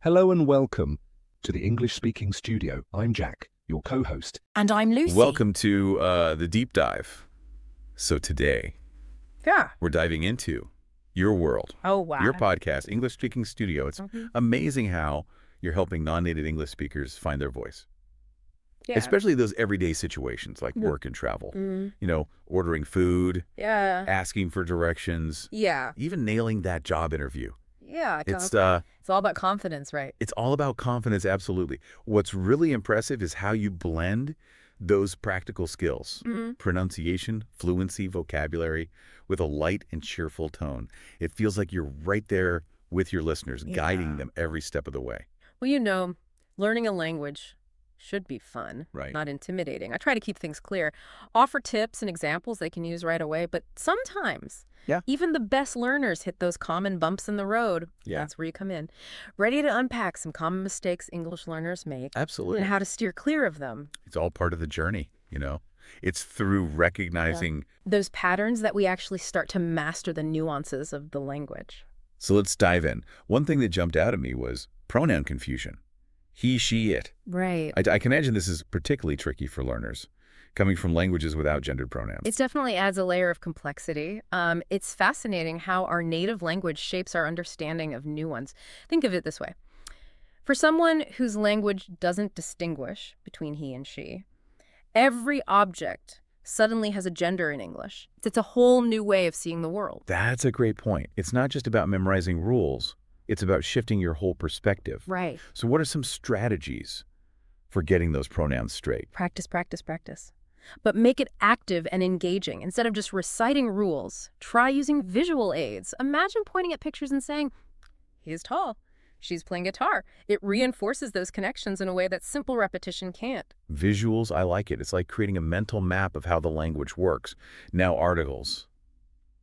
Hello and welcome to the English Speaking Studio. I'm Jack, your co-host. And I'm Lucy. Welcome to the deep dive. So today, we're diving into your world. Oh, wow. Your podcast, English Speaking Studio. It's amazing how you're helping non-native English speakers find their voice. Yeah. Especially those everyday situations like work and travel. You know, ordering food, asking for directions, even nailing that job interview. Yeah. It's all about confidence, right? It's all about confidence, absolutely. What's really impressive is how you blend those practical skills, pronunciation, fluency, vocabulary, with a light and cheerful tone. It feels like you're right there with your listeners, guiding them every step of the way. Well, you know, learning a language should be fun, not intimidating. I try to keep things clear, offer tips and examples they can use right away, but sometimes even the best learners hit those common bumps in the road. That's where you come in. Ready to unpack some common mistakes English learners make. Absolutely. And how to steer clear of them. It's all part of the journey, you know? It's through recognizing those patterns that we actually start to master the nuances of the language. So let's dive in. One thing that jumped out at me was pronoun confusion. He, she, it. Right. I can imagine this is particularly tricky for learners coming from languages without gendered pronouns. It definitely adds a layer of complexity. It's fascinating how our native language shapes our understanding of new ones. Think of it this way. For someone whose language doesn't distinguish between he and she, every object suddenly has a gender in English. It's a whole new way of seeing the world. That's a great point. It's not just about memorizing rules. It's about shifting your whole perspective. Right. So what are some strategies for getting those pronouns straight? Practice, practice, practice. But make it active and engaging. Instead of just reciting rules, try using visual aids. Imagine pointing at pictures and saying, he's tall, she's playing guitar. It reinforces those connections in a way that simple repetition can't. Visuals, I like it. It's like creating a mental map of how the language works. Now articles.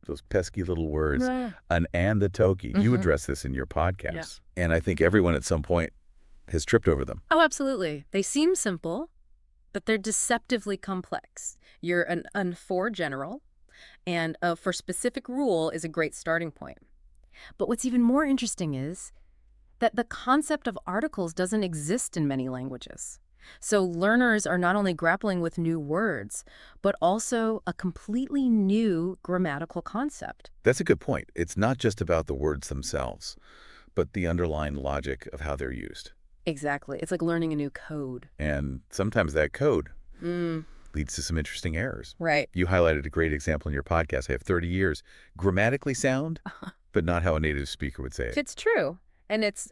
Those pesky little words, an and the toki. You address this in your podcast. And I think everyone at some point has tripped over them. Oh, absolutely. They seem simple, but they're deceptively complex. You're an for general, and a for specific rule is a great starting point. But what's even more interesting is that the concept of articles doesn't exist in many languages. So learners are not only grappling with new words, but also a completely new grammatical concept. That's a good point. It's not just about the words themselves, but the underlying logic of how they're used. Exactly. It's like learning a new code. And sometimes that code leads to some interesting errors. Right. You highlighted a great example in your podcast. I have 30 years. Grammatically sound, but not how a native speaker would say it. It's true. And it's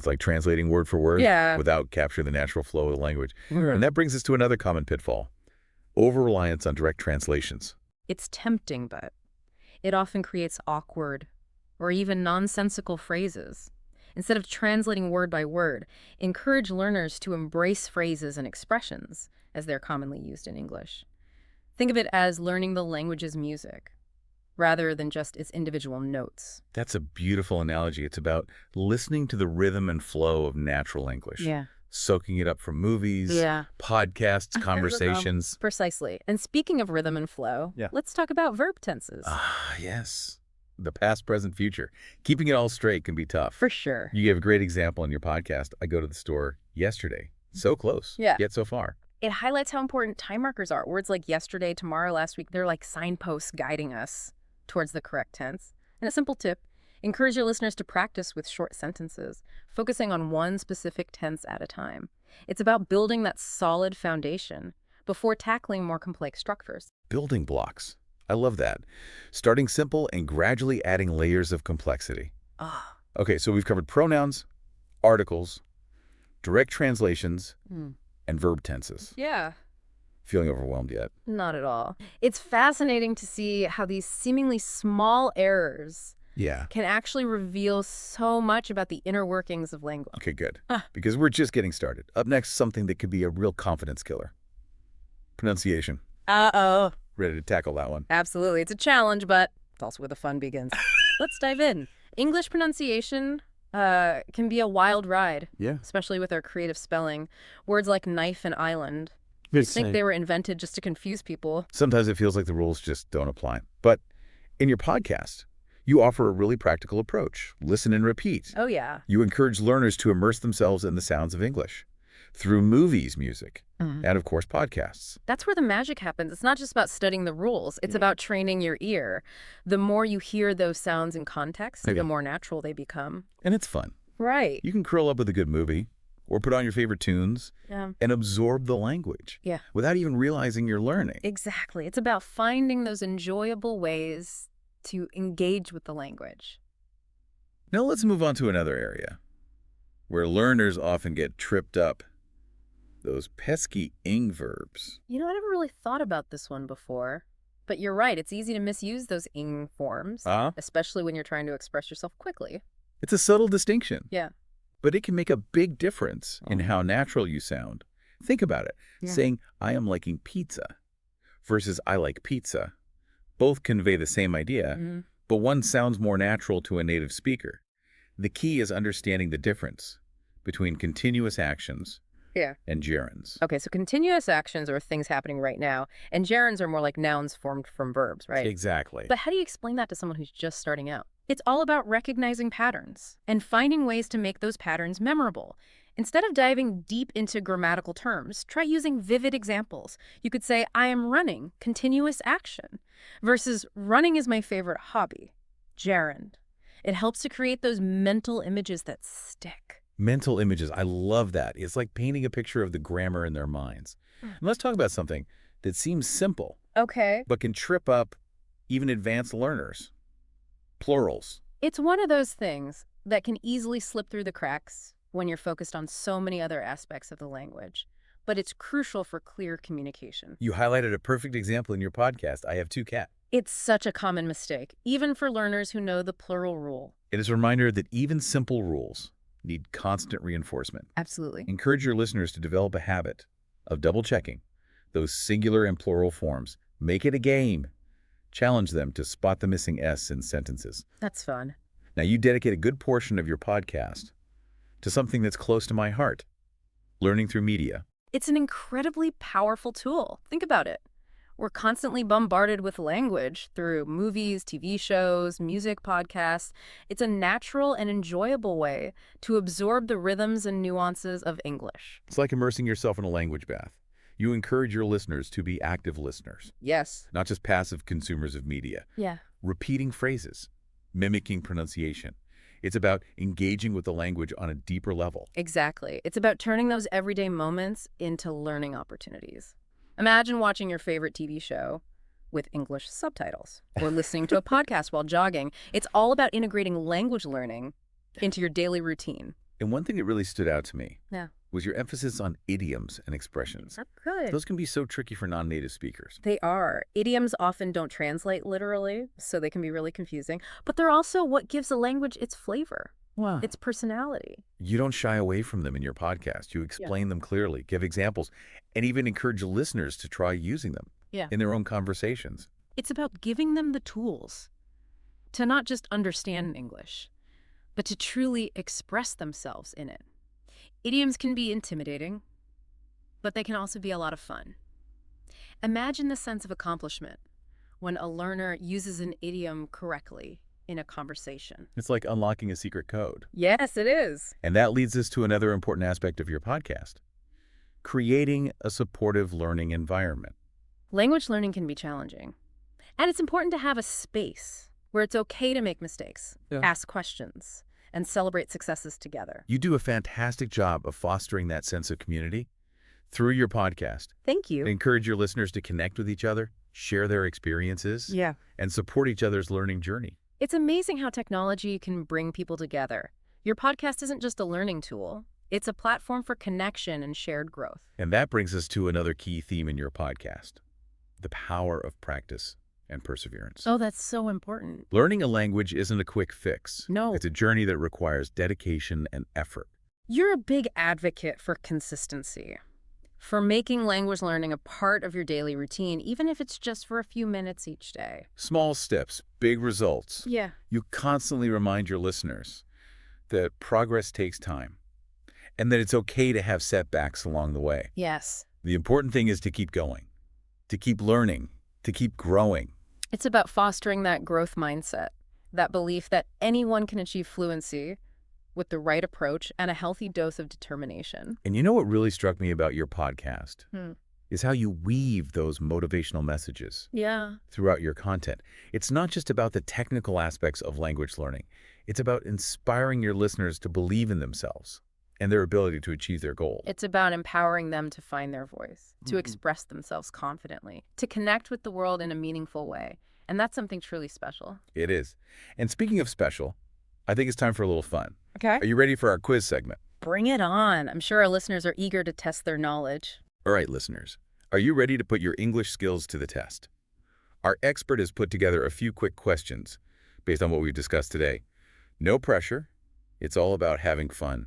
like translating word for word without capturing the natural flow of the language. And that brings us to another common pitfall, over-reliance on direct translations. It's tempting, but it often creates awkward or even nonsensical phrases. Instead of translating word by word, encourage learners to embrace phrases and expressions as they're commonly used in English. Think of it as learning the language's music, rather than just its individual notes. That's a beautiful analogy. It's about listening to the rhythm and flow of natural English. Soaking it up from movies, podcasts, conversations. Precisely. And speaking of rhythm and flow, let's talk about verb tenses. Yes. The past, present, future. Keeping it all straight can be tough. For sure. You gave a great example in your podcast. I go to the store yesterday. So close, yet so far. It highlights how important time markers are. Words like yesterday, tomorrow, last week, they're like signposts guiding us towards the correct tense. And a simple tip, encourage your listeners to practice with short sentences, focusing on one specific tense at a time. It's about building that solid foundation before tackling more complex structures. Building blocks. I love that. Starting simple and gradually adding layers of complexity. Okay, so we've covered pronouns, articles, direct translations, and verb tenses. Feeling overwhelmed yet? Not at all. It's fascinating to see how these seemingly small errors can actually reveal so much about the inner workings of language. Okay, good. Because we're just getting started. Up next, something that could be a real confidence killer. Pronunciation. Uh-oh. Ready to tackle that one? Absolutely. It's a challenge, but it's also where the fun begins. Let's dive in. English pronunciation can be a wild ride, especially with our creative spelling. Words like knife and island. I think they were invented just to confuse people. Sometimes it feels like the rules just don't apply. But in your podcast, You offer a really practical approach. Listen and repeat. Oh, yeah. You encourage learners to immerse themselves in the sounds of English through movies, music, and of course, podcasts. That's where the magic happens. It's not just about studying the rules. It's about training your ear. The more you hear those sounds in context, Okay. the more natural they become. And it's fun. Right. You can curl up with a good movie or put on your favorite tunes Yeah. and absorb the language Yeah. without even realizing you're learning. Exactly. It's about finding those enjoyable ways to engage with the language. Now let's move on to another area where learners often get tripped up. Those pesky ing verbs. You know, I never really thought about this one before, but you're right. It's easy to misuse those ing forms, especially when you're trying to express yourself quickly. It's a subtle distinction, Yeah. but it can make a big difference in how natural you sound. Think about it. Yeah. Saying, I am liking pizza versus I like pizza. Both convey the same idea, but one sounds more natural to a native speaker. The key is understanding the difference between continuous actions Yeah. and gerunds. Okay, so continuous actions are things happening right now, and gerunds are more like nouns formed from verbs, right? Exactly. But how do you explain that to someone who's just starting out? It's all about recognizing patterns and finding ways to make those patterns memorable. Instead of diving deep into grammatical terms, try using vivid examples. You could say, I am running, continuous action, versus running is my favorite hobby, gerund. It helps to create those mental images that stick. Mental images. I love that. It's like painting a picture of the grammar in their minds. And let's talk about something that seems simple, Okay. but can trip up even advanced learners. Plurals. It's one of those things that can easily slip through the cracks when you're focused on so many other aspects of the language, but it's crucial for clear communication. You highlighted a perfect example in your podcast, I Have Two Cats. It's such a common mistake, even for learners who know the plural rule. It is a reminder that even simple rules need constant reinforcement. Absolutely. Encourage your listeners to develop a habit of double-checking those singular and plural forms. Make it a game. Challenge them to spot the missing S in sentences. That's fun. Now, you dedicate a good portion of your podcast to something that's close to my heart, learning through media. It's an incredibly powerful tool. Think about it. We're constantly bombarded with language through movies, TV shows, music, podcasts. It's a natural and enjoyable way to absorb the rhythms and nuances of English. It's like immersing yourself in a language bath. You encourage your listeners to be active listeners, Yes. not just passive consumers of media. Yeah. Repeating phrases, mimicking pronunciation. It's about engaging with the language on a deeper level. Exactly. It's about turning those everyday moments into learning opportunities. Imagine watching your favorite TV show with English subtitles or listening to a podcast while jogging. It's all about integrating language learning into your daily routine. And one thing that really stood out to me Yeah. was your emphasis on idioms and expressions. Good. Those can be so tricky for non-native speakers. They are. Idioms often don't translate literally, so they can be really confusing. But they're also what gives a language its flavor, Wow. its personality. You don't shy away from them in your podcast. You explain them clearly, give examples, and even encourage listeners to try using them in their own conversations. It's about giving them the tools to not just understand English, but to truly express themselves in it. Idioms can be intimidating, but they can also be a lot of fun. Imagine the sense of accomplishment when a learner uses an idiom correctly in a conversation. It's like unlocking a secret code. Yes, it is. And that leads us to another important aspect of your podcast, creating a supportive learning environment. Language learning can be challenging, and it's important to have a space where it's okay to make mistakes, ask questions, and celebrate successes together. You do a fantastic job of fostering that sense of community through your podcast. Thank you. Encourage your listeners to connect with each other, share their experiences, Yeah. and support each other's learning journey. It's amazing how technology can bring people together. Your podcast isn't just a learning tool. It's a platform for connection and shared growth. And that brings us to another key theme in your podcast, the power of practice and perseverance. Oh, that's so important. Learning a language isn't a quick fix. No. It's a journey that requires dedication and effort. You're a big advocate for consistency, for making language learning a part of your daily routine, even if it's just for a few minutes each day. Small steps, big results. Yeah. You constantly remind your listeners that progress takes time and that it's okay to have setbacks along the way. Yes. The important thing is to keep going, to keep learning, to keep growing. It's about fostering that growth mindset That belief that anyone can achieve fluency with the right approach and a healthy dose of determination. And you know what really struck me about your podcast? Hmm. Is how you weave those motivational messages Yeah. throughout your content. It's not just about the technical aspects of language learning. It's about inspiring your listeners to believe in themselves and their ability to achieve their goal. It's about empowering them to find their voice, to express themselves confidently, to connect with the world in a meaningful way. And that's something truly special. It is. And speaking of special, I think it's time for a little fun. Okay. Are you ready for our quiz segment? Bring it on. I'm sure our listeners are eager to test their knowledge. All right, listeners. Are you ready to put your English skills to the test? Our expert has put together a few quick questions based on what we've discussed today. No pressure. It's all about having fun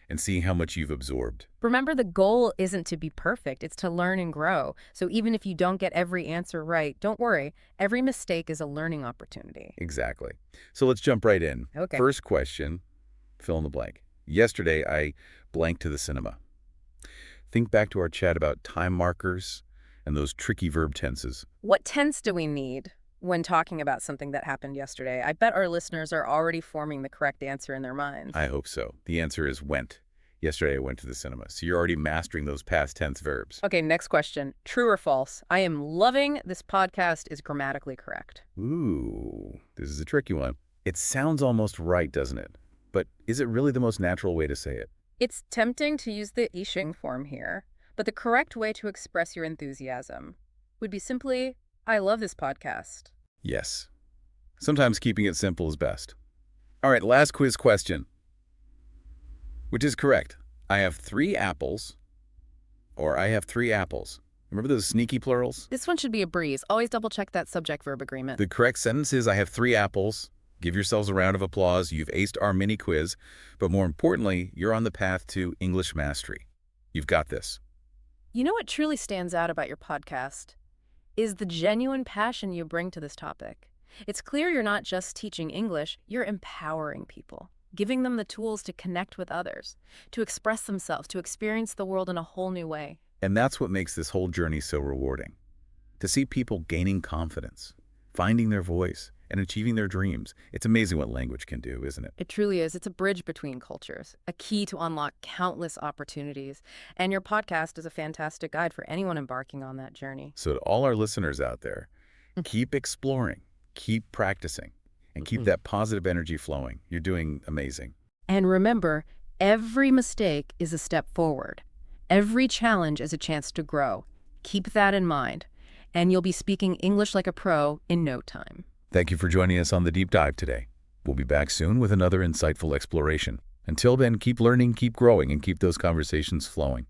and seeing how much you've absorbed. Remember, the goal isn't to be perfect. It's to learn and grow. So even if you don't get every answer right, don't worry. Every mistake is a learning opportunity. Exactly. So let's jump right in. Okay. First question, fill in the blank. Yesterday, I blanked to the cinema. Think back to our chat about time markers and those tricky verb tenses. What tense do we need when talking about something that happened yesterday? I bet our listeners are already forming the correct answer in their minds. I hope so. The answer is went. Yesterday, I went to the cinema. So you're already mastering those past tense verbs. Okay, next question. True or false? I am loving this podcast is grammatically correct. Ooh, this is a tricky one. It sounds almost right, doesn't it? But is it really the most natural way to say it? It's tempting to use the I Ching form here, but the correct way to express your enthusiasm would be simply, I love this podcast. Yes. Sometimes keeping it simple is best. All right, last quiz question. Which is correct? I have 3 apples, or I have 3 apples. Remember those sneaky plurals? This one should be a breeze. Always double check that subject-verb agreement. The correct sentence is I have 3 apples. Give yourselves a round of applause. You've aced our mini quiz. But more importantly, you're on the path to English mastery. You've got this. You know what truly stands out about your podcast is the genuine passion you bring to this topic. It's clear you're not just teaching English, you're empowering people, giving them the tools to connect with others, to express themselves, to experience the world in a whole new way. And that's what makes this whole journey so rewarding. To see people gaining confidence, finding their voice, and achieving their dreams. It's amazing what language can do, isn't it? It truly is. It's a bridge between cultures, a key to unlock countless opportunities. And your podcast is a fantastic guide for anyone embarking on that journey. So to all our listeners out there, keep exploring, keep practicing, and keep that positive energy flowing. You're doing amazing. And remember, every mistake is a step forward. Every challenge is a chance to grow. Keep that in mind, and you'll be speaking English like a pro in no time. Thank you for joining us on the Deep Dive today. We'll be back soon with another insightful exploration. Until then, keep learning, keep growing, and keep those conversations flowing.